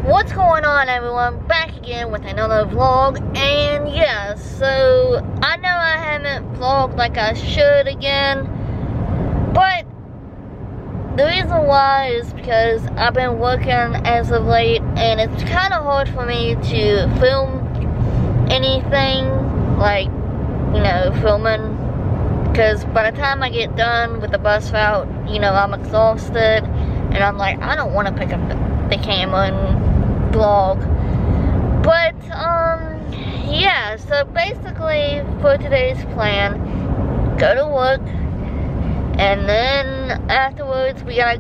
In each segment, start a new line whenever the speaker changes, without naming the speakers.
What's going on, everyone? Back again with another vlog. And yeah, so I know I haven't vlogged like I should again, but the reason why is because I've been working as of late, and it's kind of hard for me to film anything, like, you know, filming, because by the time I get done with the bus route, you know, I'm exhausted, and I'm like, I don't want to pick up the camera and vlog. But yeah, so basically for today's plan, go to work, and then afterwards we gotta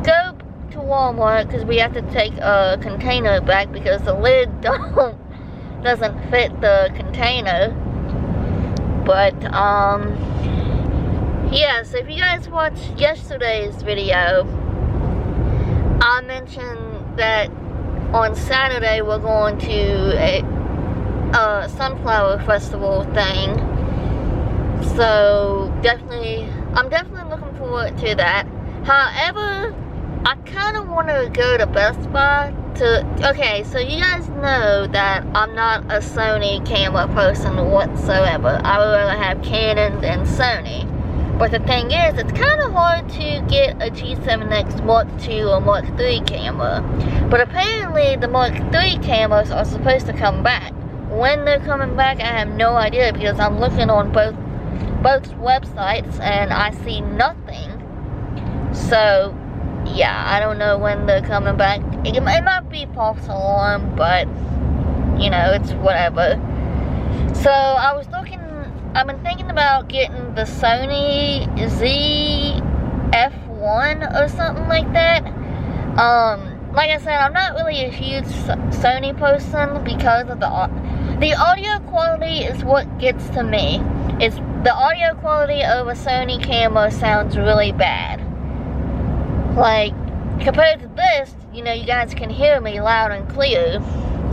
go to Walmart because we have to take a container back because the lid doesn't fit the container. But yeah, so if you guys watched yesterday's video, I mentioned that on Saturday we're going to a sunflower festival thing, so I'm definitely looking forward to that. However, I kind of want to go to Best Buy okay, so you guys know that I'm not a Sony camera person whatsoever. I would rather have Canon than Sony. But the thing is, it's kind of hard to get a G7X Mark II or Mark III camera. But apparently the Mark III cameras are supposed to come back. When they're coming back, I have no idea because I'm looking on both websites and I see nothing. So, yeah, I don't know when they're coming back. It might be false alarm, but, you know, it's whatever. So, I've been thinking about getting the Sony ZF-1 or something like that. Like I said, I'm not really a huge Sony person because of the audio quality is what gets to me. It's the audio quality of a Sony camera sounds really bad. Like, compared to this, you know, you guys can hear me loud and clear,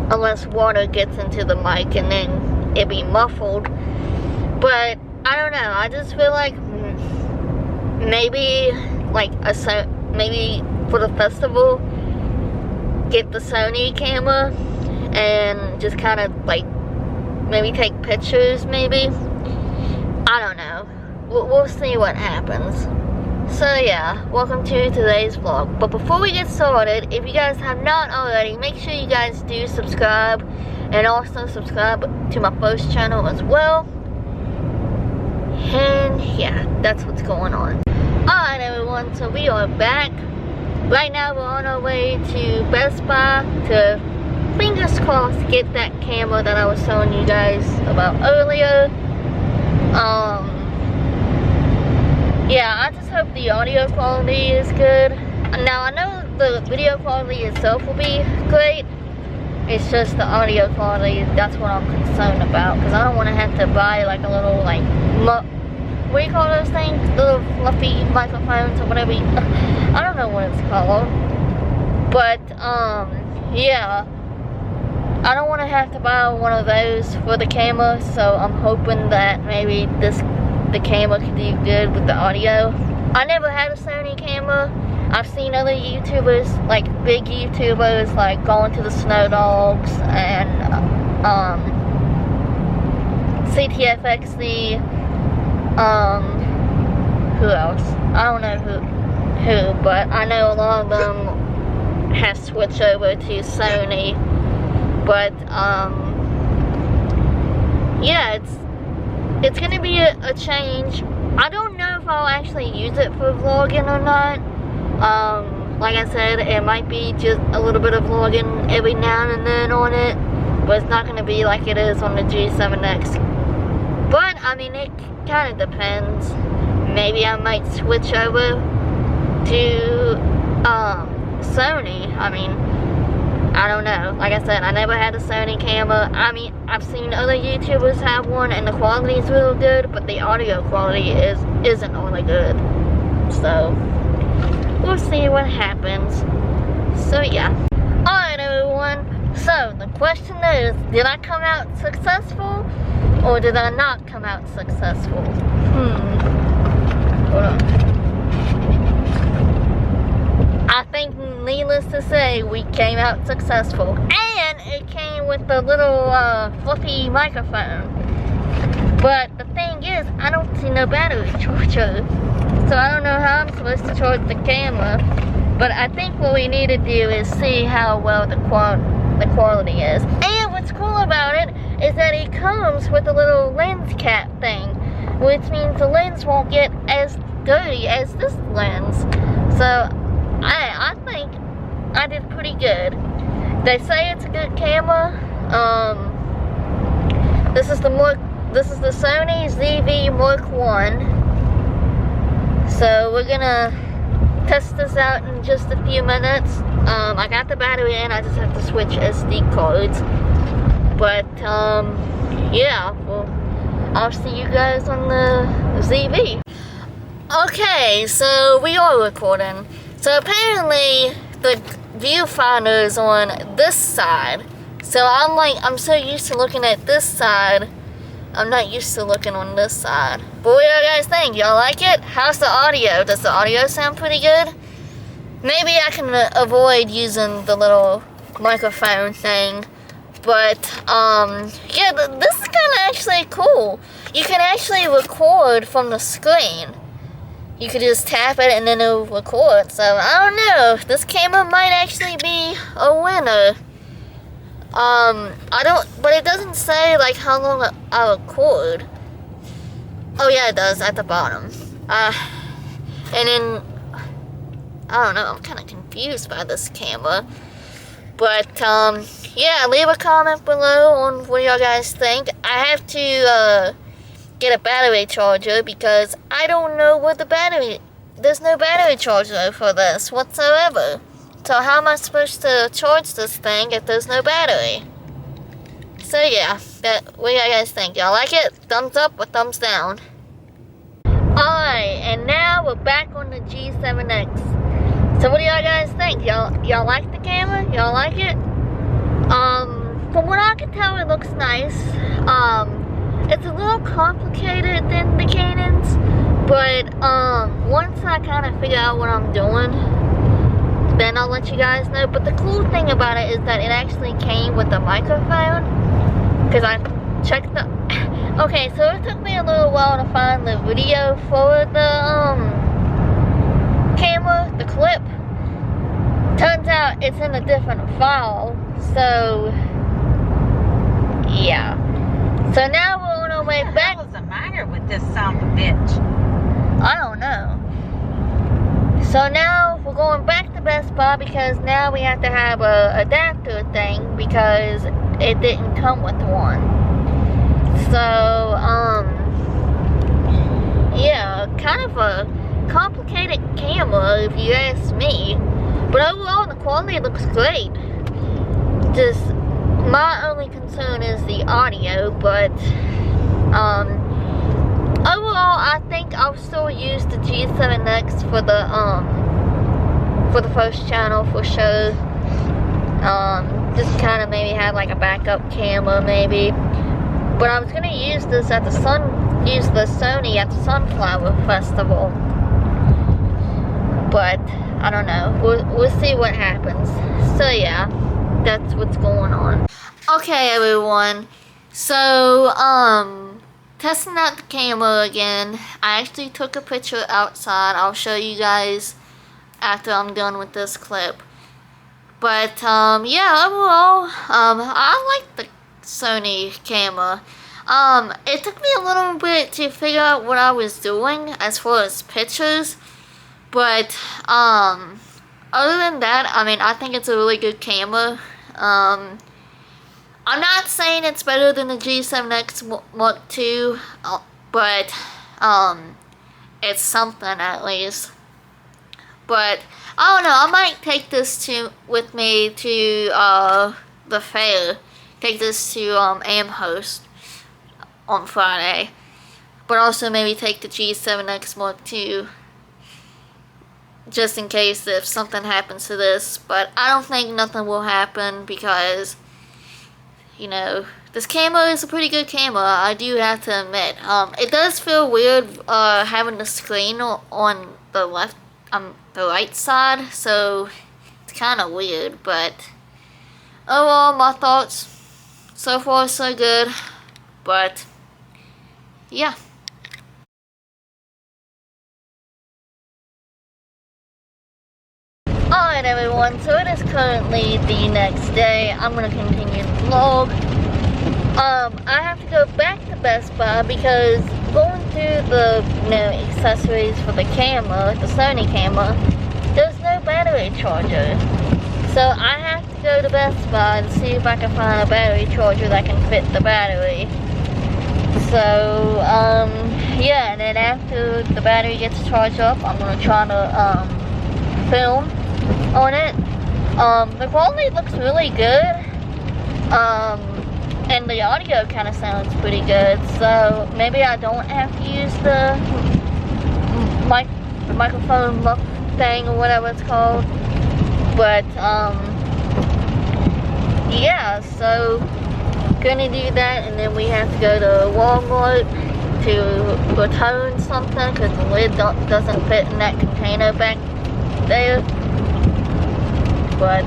unless water gets into the mic and then it'll be muffled. But I don't know, I just feel like maybe maybe for the festival, get the Sony camera and just kind of like maybe take pictures, maybe. I don't know. We'll see what happens. So yeah, welcome to today's vlog. But before we get started, if you guys have not already, make sure you guys do subscribe, and also subscribe to my first channel as well. And yeah, that's what's going on. Alright everyone, so we are back. Right now we're on our way to Best Buy to, fingers crossed, get that camera that I was telling you guys about earlier. Yeah, I just hope the audio quality is good. Now I know the video quality itself will be great. It's just the audio quality, that's what I'm concerned about. Because I don't want to have to buy like a little like, what do you call those things? Little fluffy microphones or whatever. I don't know what it's called. But, yeah. I don't want to have to buy one of those for the camera. So I'm hoping that maybe the camera can do good with the audio. I never had a Sony camera. I've seen other YouTubers, like big YouTubers, like going to the Snow Dogs and CTFXC. Who else? I don't know who, but I know a lot of them have switched over to Sony. But yeah, it's gonna be a change. I don't know if I'll actually use it for vlogging or not. Like I said, it might be just a little bit of vlogging every now and then on it, but it's not gonna be like it is on the G7X. But I mean, it kind of depends. Maybe I might switch over to Sony. I mean, I don't know. Like I said, I never had a Sony camera. I mean, I've seen other YouTubers have one and the quality is real good, but the audio quality isn't really good. So we'll see what happens. So yeah. Alright everyone, so the question is, did I come out successful or did I not come out successful? Hold on. I think, needless to say, say we came out successful. And it came with the little fluffy microphone. But the thing is, I don't see no battery charger. So I don't know how I'm supposed to charge the camera. But I think what we need to do is see how well the quality is. And what's cool about it is that it comes with a little lens cap thing, which means the lens won't get as dirty as this lens. So I think I did pretty good. They say it's a good camera. This is the Sony ZV Mark 1. So we're gonna test this out in just a few minutes. I got the battery in, I just have to switch SD cards. But yeah, well, I'll see you guys on the ZV. Okay, so we are recording. So apparently the viewfinder is on this side. So I'm so used to looking at this side, I'm not used to looking on this side. But what do you guys think? Y'all like it? How's the audio? Does the audio sound pretty good? Maybe I can avoid using the little microphone thing. But, yeah, this is kind of actually cool. You can actually record from the screen. You could just tap it and then it'll record. So, I don't know. This camera might actually be a winner. But it doesn't say, like, how long I record. Oh, yeah, it does, at the bottom. And then, I don't know, I'm kind of confused by this camera. But, yeah, leave a comment below on what y'all guys think. I have to, get a battery charger because I don't know where there's no battery charger for this whatsoever. So how am I supposed to charge this thing if there's no battery? So yeah, what do you guys think? Y'all like it? Thumbs up or thumbs down? Alright, and now we're back on the G7X. So what do y'all guys think? Y'all like the camera? Y'all like it? From what I can tell, it looks nice. It's a little complicated than the Canons, but once I kind of figure out what I'm doing, then I'll let you guys know. But the cool thing about it is that it actually came with a microphone, because I checked the okay, so it took me a little while to find the video for the camera, the clip. Turns out it's in a different file, so yeah. So now we're on our way back.
What the hell is the matter with this son of a bitch?
I don't know. So now we're going back to Best Buy because now we have to have a adapter thing because it didn't come with one. So, yeah, kind of a complicated camera if you ask me. But overall, the quality looks great. Just, my only concern is the audio, but, overall, I think I'll still use the G7X for the first channel for sure. Just kind of maybe have like a backup camera maybe. But I was gonna use this at the Sony at the Sunflower Festival. But I don't know. We'll see what happens. So yeah, that's what's going on. Okay, everyone. So testing out the camera again. I actually took a picture outside. I'll show you guys after I'm done with this clip. But yeah, overall, I like the Sony camera. It took me a little bit to figure out what I was doing as far as pictures. But other than that, I mean, I think it's a really good camera. I'm not saying it's better than the G7X Mark II, but it's something at least. But I don't know, I might take this with me to the fair. Take this to Amherst on Friday. But also maybe take the G7X Mark II. Just in case if something happens to this. But I don't think nothing will happen because, you know, this camera is a pretty good camera, I do have to admit. It does feel weird having the screen on the right side, so it's kind of weird, but overall, my thoughts so far so good, but yeah. Alright everyone, so it is currently the next day. I'm gonna continue the vlog. I have to go back to Best Buy because going through the, accessories for the camera, the Sony camera, there's no battery charger. So I have to go to Best Buy to see if I can find a battery charger that can fit the battery. So, yeah, and then after the battery gets charged up, I'm gonna try to, film on it. The quality looks really good. And the audio kind of sounds pretty good, so maybe I don't have to use the microphone muff thing or whatever it's called. But, yeah, so gonna do that, and then we have to go to Walmart to return something because the lid doesn't fit in that container back there. But,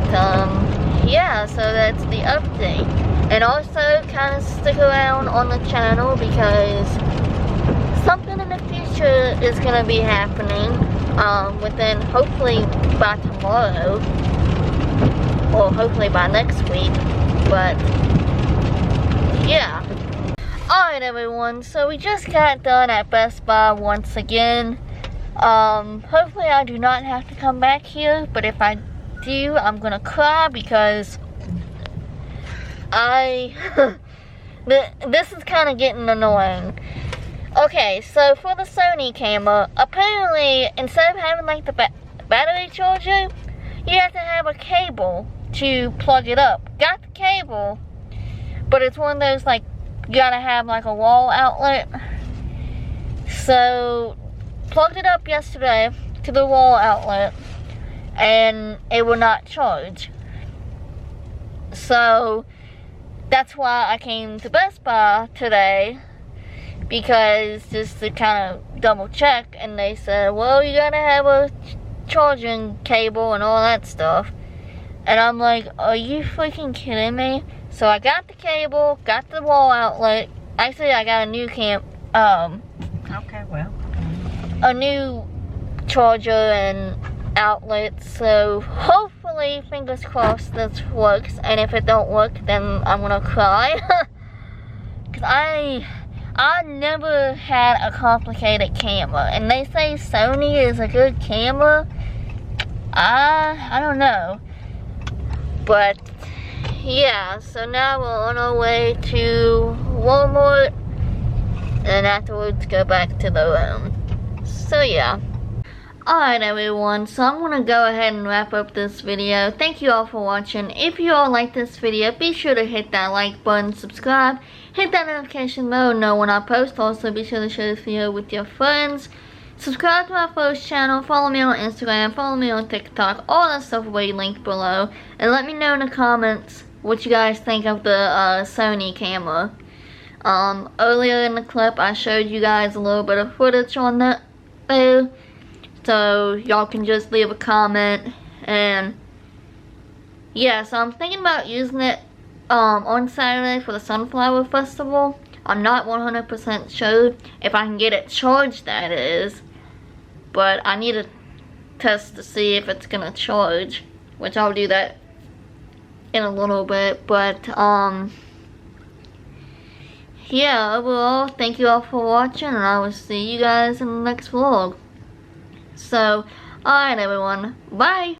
yeah, so that's the update. And also, kind of stick around on the channel because something in the future is going to be happening within, hopefully, by tomorrow. Or hopefully by next week. But, yeah. Alright, everyone. So, we just got done at Best Buy once again. Hopefully, I do not have to come back here. But if I do, I'm going to cry because this is kind of getting annoying. Okay, so for the Sony camera, apparently instead of having like the battery charger, you have to have a cable to plug it up. Got the cable, but it's one of those like you gotta have like a wall outlet. So plugged it up yesterday to the wall outlet, and it will not charge. So that's why I came to Best Buy today, because just to kind of double check, and they said, well, you gotta have a charging cable and all that stuff. And I'm like, are you freaking kidding me? So I got the cable, got the wall outlet. Actually, I got a new a new charger and outlet, so hopefully, fingers crossed, this works. And if it don't work, then I'm gonna cry. Cause I never had a complicated camera, and they say Sony is a good camera. I don't know, but yeah. So now we're on our way to Walmart, and afterwards go back to the room. So yeah. Alright everyone, so I'm going to go ahead and wrap up this video. Thank you all for watching. If you all like this video, be sure to hit that like button, subscribe, hit that notification bell to know when I post. Also be sure to share this video with your friends. Subscribe to my first channel, follow me on Instagram, follow me on TikTok, all that stuff will be linked below. And let me know in the comments what you guys think of the Sony camera. Earlier in the clip I showed you guys a little bit of footage on that there. So y'all can just leave a comment, and yeah, so I'm thinking about using it on Saturday for the Sunflower Festival. I'm not 100% sure if I can get it charged, that is, but I need to test to see if it's gonna charge, which I'll do that in a little bit. But yeah, overall, thank you all for watching, and I will see you guys in the next vlog. So, alright everyone, bye!